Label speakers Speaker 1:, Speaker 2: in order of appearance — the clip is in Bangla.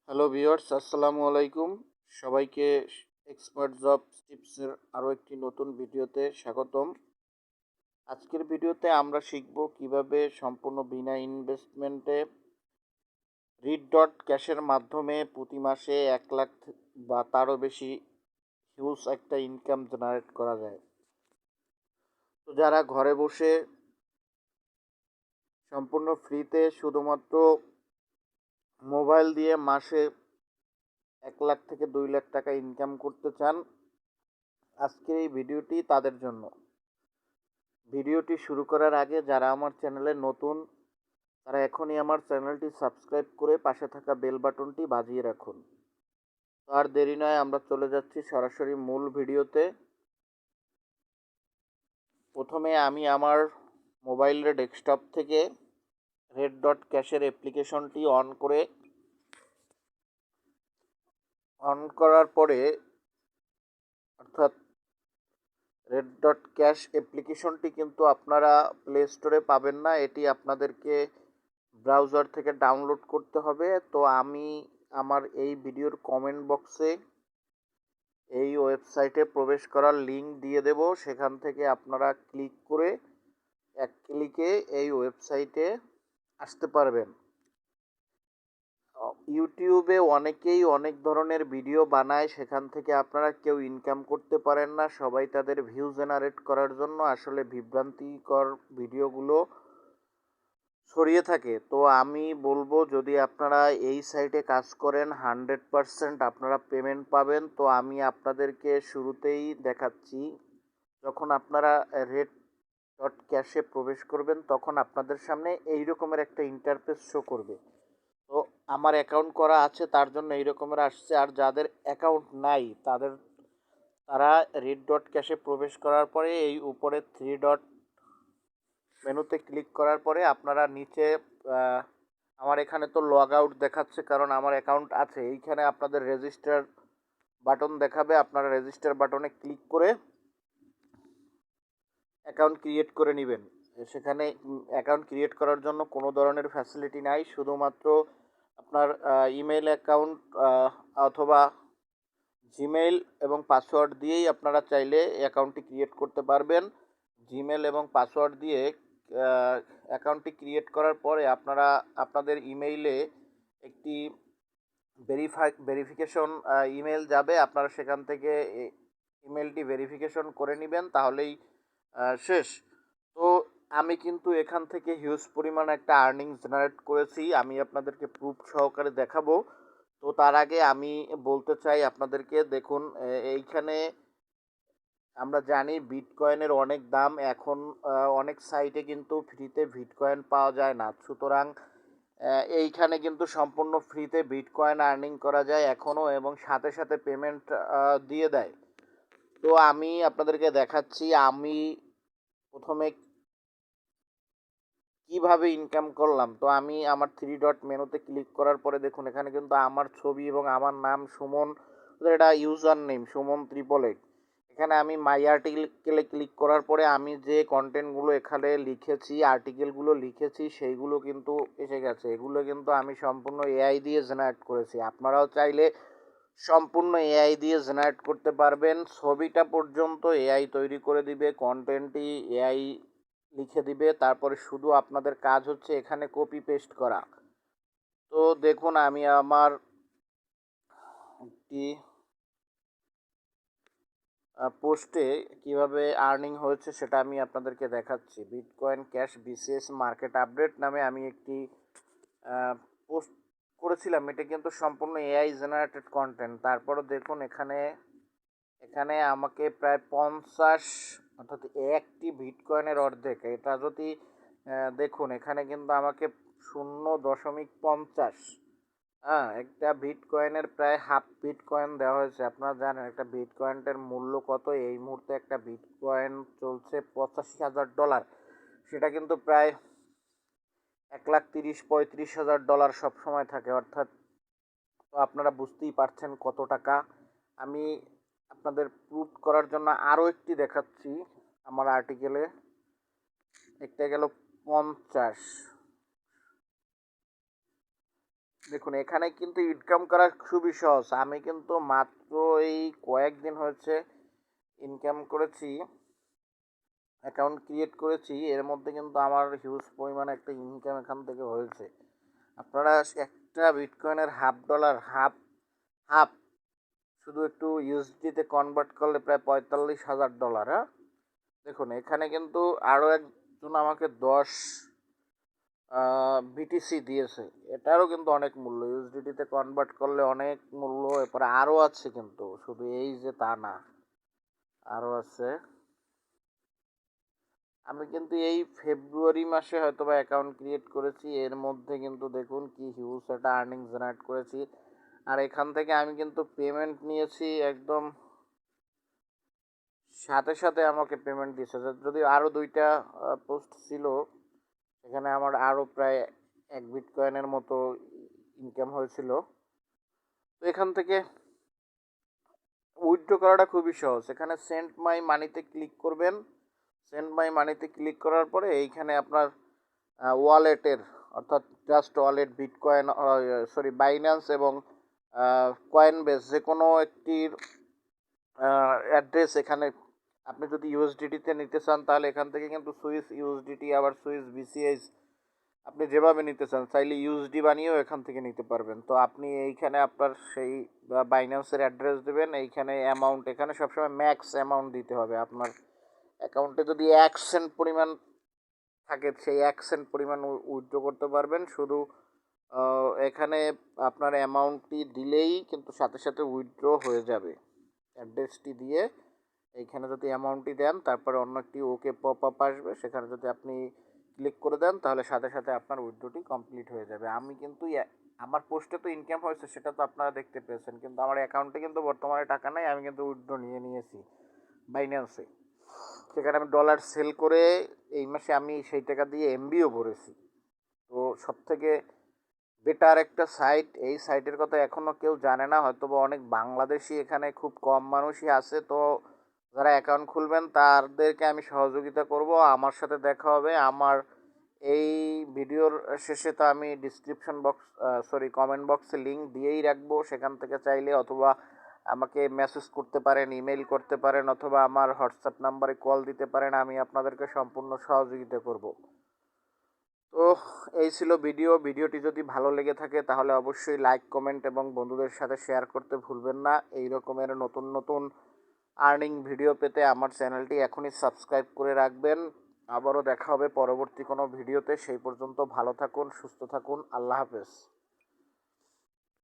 Speaker 1: হ্যালো ভিউয়ার্স, আসসালামু আলাইকুম। সবাইকে এক্সপার্ট জব টিপসের আরও একটি নতুন ভিডিওতে স্বাগতম। আজকের ভিডিওতে আমরা শিখব কিভাবে সম্পূর্ণ বিনা ইনভেস্টমেন্টে রিড ডট ক্যাশের মাধ্যমে প্রতি মাসে 1 লাখ বা তারও বেশি হিউজ একটা ইনকাম জেনারেট করা যায়। তো যারা ঘরে বসে সম্পূর্ণ ফ্রিতে শুধুমাত্র মোবাইল দিয়ে মাসে 1 লাখ থেকে 2 লাখ টাকা ইনকাম করতে চান, আজকের এই ভিডিওটি তাদের জন্য। ভিডিওটি শুরু করার আগে যারা আমার চ্যানেলে নতুন তারা এখনই আমার চ্যানেলটি সাবস্ক্রাইব করে পাশে থাকা বেল বাটনটি বাজিয়ে রাখুন। তো আর দেরি নয়, আমরা চলে যাচ্ছি সরাসরি মূল ভিডিওতে। প্রথমে আমি আমার মোবাইলের ডেস্কটপ থেকে রেড ডট ক্যাশের অ্যাপ্লিকেশনটি অন করার পরে, অর্থাৎ রেড ডট ক্যাশ অ্যাপ্লিকেশনটি কিন্তু আপনারা প্লে স্টোরে পাবেন না, এটি আপনাদেরকে ব্রাউজার থেকে ডাউনলোড করতে হবে। তো আমি আমার এই ভিডিওর কমেন্ট বক্সে এই ওয়েবসাইটে প্রবেশ করার লিঙ্ক দিয়ে দেব, সেখান থেকে আপনারা ক্লিক করে এক ক্লিকে এই ওয়েবসাইটে আসতে পারবেন। ইউটিউবে অনেকেই অনেক ধরনের ভিডিও বানায়, সেখান থেকে আপনারা কেউ ইনকাম করতে পারেন না, সবাই তাদের ভিউ জেনারেট করার জন্য আসলে বিভ্রান্তিকর ভিডিওগুলো ছড়িয়ে থাকে। তো আমি বলবো, যদি আপনারা এই সাইটে কাজ করেন 100% আপনারা পেমেন্ট পাবেন। তো আমি আপনাদেরকে শুরুতেই দেখাচ্ছি, যখন আপনারা রেড ডট ক্যাশে প্রবেশ করবেন তখন আপনাদের সামনে এই রকমের একটা ইন্টারফেস শো করবে। তো আমার অ্যাকাউন্ট করা আছে তার জন্য এই রকমের আসছে, আর যাদের অ্যাকাউন্ট নাই তারা রেড ডট ক্যাশে প্রবেশ করার পরে এই উপরে 3 ডট মেনুতে ক্লিক করার পরে আপনারা নিচে আমার এখানে তো লগ আউট দেখাচ্ছে কারণ আমার অ্যাকাউন্ট আছে, এইখানে আপনাদের রেজিস্টার বাটন দেখাবে, আপনারা রেজিস্টার বাটনে ক্লিক করে অ্যাকাউন্ট ক্রিয়েট করে নেবেন। সেখানে অ্যাকাউন্ট ক্রিয়েট করার জন্য কোনো ধরনের ফ্যাসিলিটি নাই, শুধুমাত্র আপনার ইমেল অ্যাকাউন্ট অথবা জিমেইল এবং পাসওয়ার্ড দিয়েই আপনারা চাইলে অ্যাকাউন্টটি ক্রিয়েট করতে পারবেন। জিমেল এবং পাসওয়ার্ড দিয়ে অ্যাকাউন্টটি ক্রিয়েট করার পরে আপনারা আপনাদের ইমেইলে একটি ভেরিফিকেশন ইমেল যাবে, আপনারা সেখান থেকে ইমেলটি ভেরিফিকেশন করে নেবেন, তাহলেই শেষ। তো আমি কিন্তু এখান থেকে হিউজ পরিমাণ একটা আর্নিং জেনারেট করেছি, আমি আপনাদেরকে প্রুফ সহকারে দেখাবো। তো তার আগে আমি বলতে চাই আপনাদেরকে, দেখুন এইখানে আমরা জানি বিটকয়েনের অনেক দাম এখন, অনেক সাইটে কিন্তু ফ্রিতে বিটকয়েন পাওয়া যায় না, সুতরাং এইখানে কিন্তু সম্পূর্ণ ফ্রিতে বিটকয়েন আর্নিং করা যায় এখনও, এবং সাথে সাথে পেমেন্ট দিয়ে দেয়। তো আমি আপনাদেরকে দেখাচ্ছি আমি প্রথমে কিভাবে ইনকাম করলাম। তো আমি আমার 3 ডট মেনুতে ক্লিক করার পরে দেখুন এখানে কিন্তু আমার ছবি এবং আমার নাম সুমন, এটা ইউজার নেম সুমন 888। এখানে আমি মাই আর্টিকেলে ক্লিক করার পরে আমি যে কন্টেন্টগুলো এখানে লিখেছি, আর্টিকেলগুলো লিখেছি, সেইগুলো কিন্তু এসে গেছে। এগুলো কিন্তু আমি সম্পূর্ণ এআই দিয়ে জেনারেট করেছি, আপনারাও চাইলে সম্পূর্ণ এআই দিয়ে জেনারেট করতে পারবেন। ছবিটা পর্যন্ত এআই তৈরি করে দিবে, কন্টেন্টটি এআই লিখে দিবে, তারপরে শুধু আপনাদের কাজ হচ্ছে এখানে কপি পেস্ট করা। তো দেখুন আমি আমার একটি পোস্টে কিভাবে আর্নিং হয়েছে সেটা আমি আপনাদেরকে দেখাচ্ছি। Bitcoin cash BCS market update নামে আমি একটি পোস্ট করেছিলাম, এটা কিন্তু সম্পূর্ণ এআই জেনারেটেড কন্টেন্ট। তারপরও দেখুন এখানে এখানে আমাকে প্রায় 50, অর্থাৎ একটি বিটকয়েনের অর্ধেক, এটা যদি দেখুন এখানে কিন্তু আমাকে 0.50, হ্যাঁ, একটা বিটকয়েনের প্রায় হাফ বিটকয়েন দেওয়া হয়েছে। আপনারা জানেন একটা বিটকয়েনের মূল্য কত, এই মুহূর্তে একটা বিটকয়েন চলছে $85,000, সেটা কিন্তু প্রায় 1,30,000-35,000 সবসময় থাকে, অর্থাৎ তো আপনারা বুঝতেই পারছেন কত টাকা। আমি আপনাদের প্রুফ করার জন্য আরও একটি দেখাচ্ছি আমার আর্টিকেলে, একটা গেল 50, দেখুন এখানে কিন্তু ইনকাম করা খুবই সহজ। আমি কিন্তু মাত্র এই কয়েকদিন হয়েছে ইনকাম করেছি, অ্যাকাউন্ট ক্রিয়েট করেছি। এর মধ্যে কিন্তু আমার হিউজ পরিমাণে একটা ইনকাম এখান থেকে হয়েছে। আপনারা একটা বিটকয়েনের $1/2 হাফ শুধু একটু ইউএসডিতে কনভার্ট করলে প্রায় $45,000। হ্যাঁ, দেখুন এখানে কিন্তু আরও একজন আমাকে 10 বিটিসি দিয়েছে। এটারও কিন্তু অনেক মূল্য, ইউএসডিটিতে কনভার্ট করলে অনেক মূল্য। এরপরে আরও আছে, কিন্তু শুধু এই যে তা না, আরও আছে। আমি কিন্তু এই ফেব্রুয়ারি মাসে হয়তো বা অ্যাকাউন্ট ক্রিয়েট করেছি, এর মধ্যে কিন্তু দেখুন কি হিউজ একটা আর্নিং জেনারেট করেছি। আর এখান থেকে আমি কিন্তু পেমেন্ট নিয়েছি একদম সাথে সাথে আমাকে পেমেন্ট দিয়েছে। যদি আরও 2টা পোস্ট ছিল, এখানে আমার আরও প্রায় 1 বিটকয়েনের মতো ইনকাম হয়েছিল। তো এখান থেকে উইথড্র করাটা খুবই সহজ। এখানে সেন্ড মাই মানিতে ক্লিক করবেন। সেন্ড মাই মানিতে ক্লিক করার পরে এইখানে আপনার ওয়ালেটের, অর্থাৎ ট্রাস্ট ওয়ালেট, বিটকয়েন, বাইন্যান্স এবং কয়েনবেস যে কোনো একটির অ্যাড্রেস এখানে, আপনি যদি ইউএসডিটিতে নিতে চান তাহলে এখান থেকে কিন্তু সুইস ইউএসডিটি, আবার সুইস বিসিএস, আপনি যেভাবে নিতে চান চাইলে ইউএসডি বানিয়েও এখান থেকে নিতে পারবেন। তো আপনি এইখানে আপনার সেই বাইন্যান্সের অ্যাড্রেস দেবেন। এইখানে অ্যামাউন্ট, এখানে সবসময় ম্যাক্স অ্যামাউন্ট দিতে হবে। আপনার অ্যাকাউন্টে যদি 1 সেন্ট পরিমাণ থাকে, সেই 1 সেন্ট পরিমাণ উইথড্র করতে পারবেন। শুধু এখানে আপনার অ্যামাউন্টটি দিলেই কিন্তু সাথে সাথে উইথড্র হয়ে যাবে। অ্যাড্রেসটি দিয়ে এইখানে যদি অ্যামাউন্টটি দেন, তারপরে অন্য একটি ওকে পপ আপ আসবে, সেখানে যদি আপনি ক্লিক করে দেন তাহলে সাথে সাথে আপনার উইথড্রটি কমপ্লিট হয়ে যাবে। আমি কিন্তু আমার পোস্টে তো ইনকাম হয়েছে, সেটা তো আপনারা দেখতে পেয়েছেন, কিন্তু আমার অ্যাকাউন্টে কিন্তু বর্তমানে টাকা নেই। আমি কিন্তু উইথড্র নিয়ে নিয়েছি বাইন্যান্সে। সেখানে আমি ডলার সেল করে এই মাসে আমি সেই টাকা দিয়ে এমবিও ভরেছি। তো সবথেকে বেটার একটা সাইট, এই সাইটের কথা এখনও কেউ জানে না, হয়তো বা অনেক বাংলাদেশি এখানে খুব কম মানুষই আছে। তো যারা অ্যাকাউন্ট খুলবেন তাদেরকে আমি সহযোগিতা করব। আমার সাথে দেখা হবে। আমার এই ভিডিওর শেষে তো আমি ডিসক্রিপশন বক্স, কমেন্ট বক্সে লিঙ্ক দিয়েই রাখবো। সেখান থেকে চাইলে অথবা আমাকে মেসেজ করতে পারেন, ইমেল করতে পারেন, অথবা আমার হোয়াটসঅ্যাপ নাম্বারে কল দিতে পারেন। আমি আপনাদেরকে সম্পূর্ণ সহযোগিতা করব। তো এই ছিল ভিডিওটি যদি ভালো লেগে থাকে তাহলে অবশ্যই লাইক, কমেন্ট এবং বন্ধুদের সাথে শেয়ার করতে ভুলবেন না। এই রকমের নতুন নতুন আর্নিং ভিডিও পেতে আমার চ্যানেলটি এখনই সাবস্ক্রাইব করে রাখবেন। আবারও দেখা হবে পরবর্তী কোনো ভিডিওতে। সেই পর্যন্ত ভালো থাকুন, সুস্থ থাকুন। আল্লাহ হাফেজ।